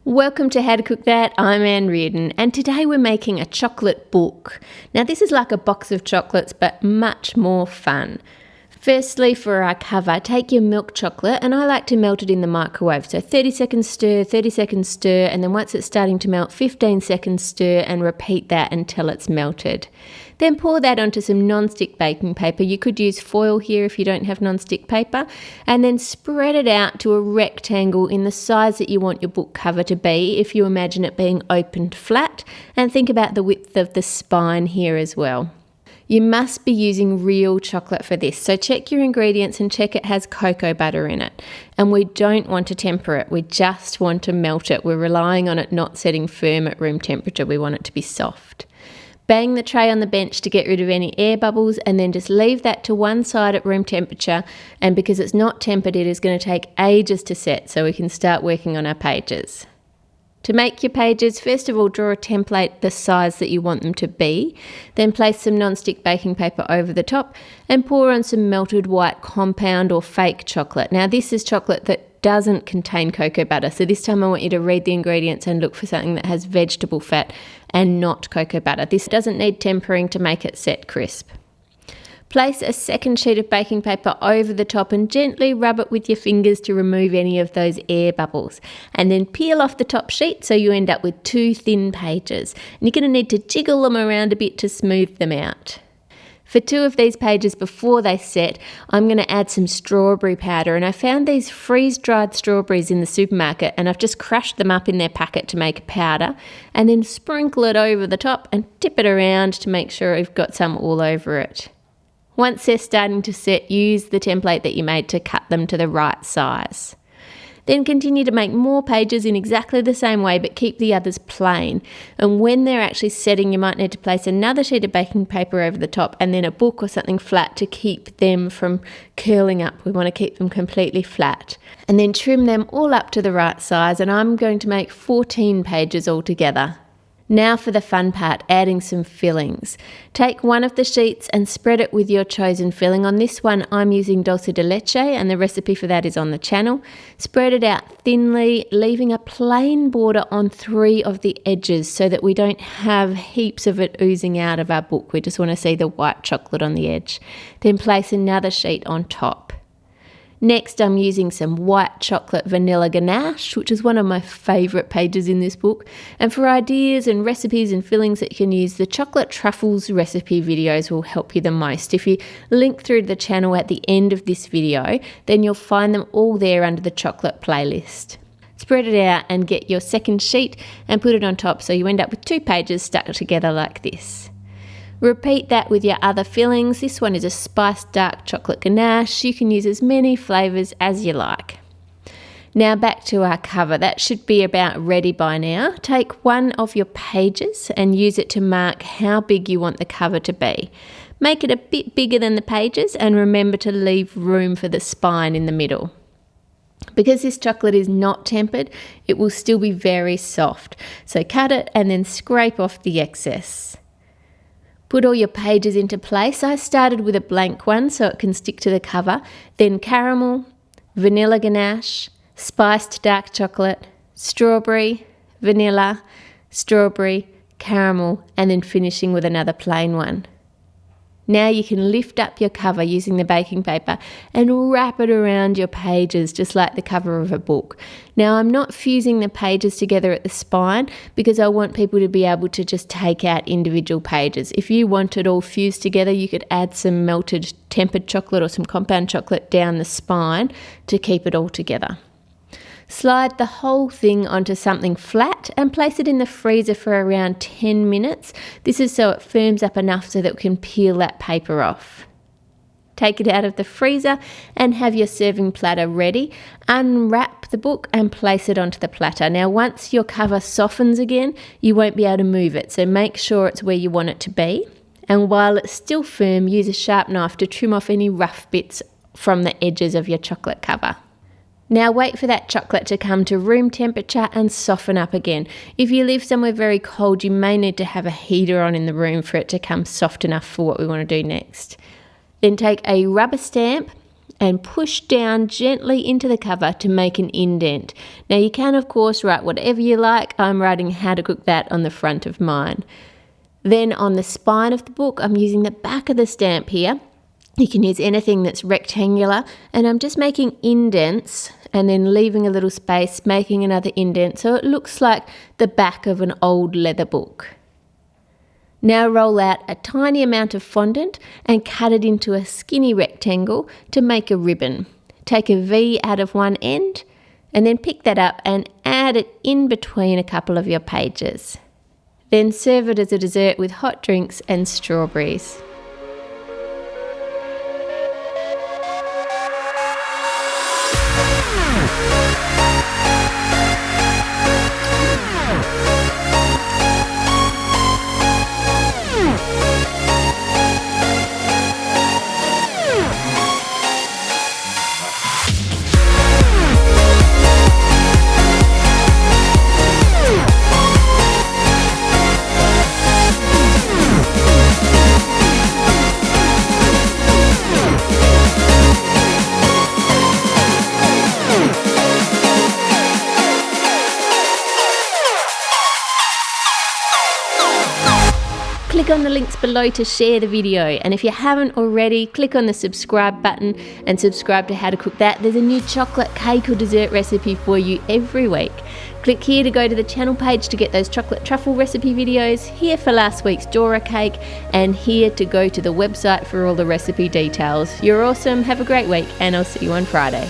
Welcome to How to Cook That. I'm Reardon, and today we're making a chocolate book. Now this is like a box of chocolates but much more fun. Firstly, for our cover, take your milk chocolate, and I like to melt it in the microwave. So 30 seconds stir, 30 seconds stir, and then once it's starting to melt, 15 seconds stir, and repeat that until it's melted. Then pour that onto some non-stick baking paper. You could use foil here if you don't have non-stick paper, and then spread it out to a rectangle in the size that you want your book cover to be, if you imagine it being opened flat, and think about the width of the spine here as well. You must be using real chocolate for this, so check your ingredients and check it has cocoa butter in it. And we don't want to temper it, we just want to melt it. We're relying on it not setting firm at room temperature, we want it to be soft. Bang the tray on the bench to get rid of any air bubbles, and then just leave that to one side at room temperature, and because it's not tempered it is going to take ages to set, so we can start working on our pages. To make your pages, first of all, draw a template the size that you want them to be. Then place some non-stick baking paper over the top and pour on some melted white compound or fake chocolate. Now this is chocolate that doesn't contain cocoa butter, so this time I want you to read the ingredients and look for something that has vegetable fat and not cocoa butter. This doesn't need tempering to make it set crisp. Place a second sheet of baking paper over the top and gently rub it with your fingers to remove any of those air bubbles. And then peel off the top sheet so you end up with two thin pages. And you're going to need to jiggle them around a bit to smooth them out. For two of these pages before they set, I'm going to add some strawberry powder. And I found these freeze-dried strawberries in the supermarket, and I've just crushed them up in their packet to make a powder. And then sprinkle it over the top and tip it around to make sure you've got some all over it. Once they're starting to set, use the template that you made to cut them to the right size. Then continue to make more pages in exactly the same way, but keep the others plain. And when they're actually setting, you might need to place another sheet of baking paper over the top and then a book or something flat to keep them from curling up. We want to keep them completely flat. And then trim them all up to the right size, and I'm going to make 14 pages altogether. Now for the fun part, adding some fillings. Take one of the sheets and spread it with your chosen filling. On this one, I'm using dulce de leche, and the recipe for that is on the channel. Spread it out thinly, leaving a plain border on 3 of the edges so that we don't have heaps of it oozing out of our book. We just want to see the white chocolate on the edge. Then place another sheet on top. Next, I'm using some white chocolate vanilla ganache, which is one of my favourite pages in this book. And for ideas and recipes and fillings that you can use, the chocolate truffles recipe videos will help you the most. If you link through the channel at the end of this video, then you'll find them all there under the chocolate playlist. Spread it out and get your second sheet and put it on top so you end up with 2 pages stuck together like this. Repeat that with your other fillings. This one is a spiced dark chocolate ganache. You can use as many flavours as you like. Now back to our cover. That should be about ready by now. Take one of your pages and use it to mark how big you want the cover to be. Make it a bit bigger than the pages, and remember to leave room for the spine in the middle. Because this chocolate is not tempered, it will still be very soft. So cut it and then scrape off the excess. Put all your pages into place. I started with a blank one so it can stick to the cover, then caramel, vanilla ganache, spiced dark chocolate, strawberry, vanilla, strawberry, caramel, and then finishing with another plain one. Now you can lift up your cover using the baking paper and wrap it around your pages just like the cover of a book. Now I'm not fusing the pages together at the spine because I want people to be able to just take out individual pages. If you want it all fused together, you could add some melted tempered chocolate or some compound chocolate down the spine to keep it all together. Slide the whole thing onto something flat and place it in the freezer for around 10 minutes. This is so it firms up enough so that we can peel that paper off. Take it out of the freezer and have your serving platter ready. Unwrap the book and place it onto the platter. Now once your cover softens again, you won't be able to move it, so make sure it's where you want it to be. And while it's still firm, use a sharp knife to trim off any rough bits from the edges of your chocolate cover. Now wait for that chocolate to come to room temperature and soften up again. If you live somewhere very cold, you may need to have a heater on in the room for it to come soft enough for what we want to do next. Then take a rubber stamp and push down gently into the cover to make an indent. Now you can of course write whatever you like. I'm writing How to Cook That on the front of mine. Then on the spine of the book, I'm using the back of the stamp here. You can use anything that's rectangular, and I'm just making indents and then leaving a little space, making another indent so it looks like the back of an old leather book. Now roll out a tiny amount of fondant and cut it into a skinny rectangle to make a ribbon. Take a V out of one end and then pick that up and add it in between a couple of your pages. Then serve it as a dessert with hot drinks and strawberries. Click on the links below to share the video, and if you haven't already, click on the subscribe button and subscribe to How to Cook That. There's a new chocolate cake or dessert recipe for you every week. Click here to go to the channel page to get those chocolate truffle recipe videos, here for last week's Dora cake, and here to go to the website for all the recipe details. You're awesome, have a great week, and I'll see you on Friday.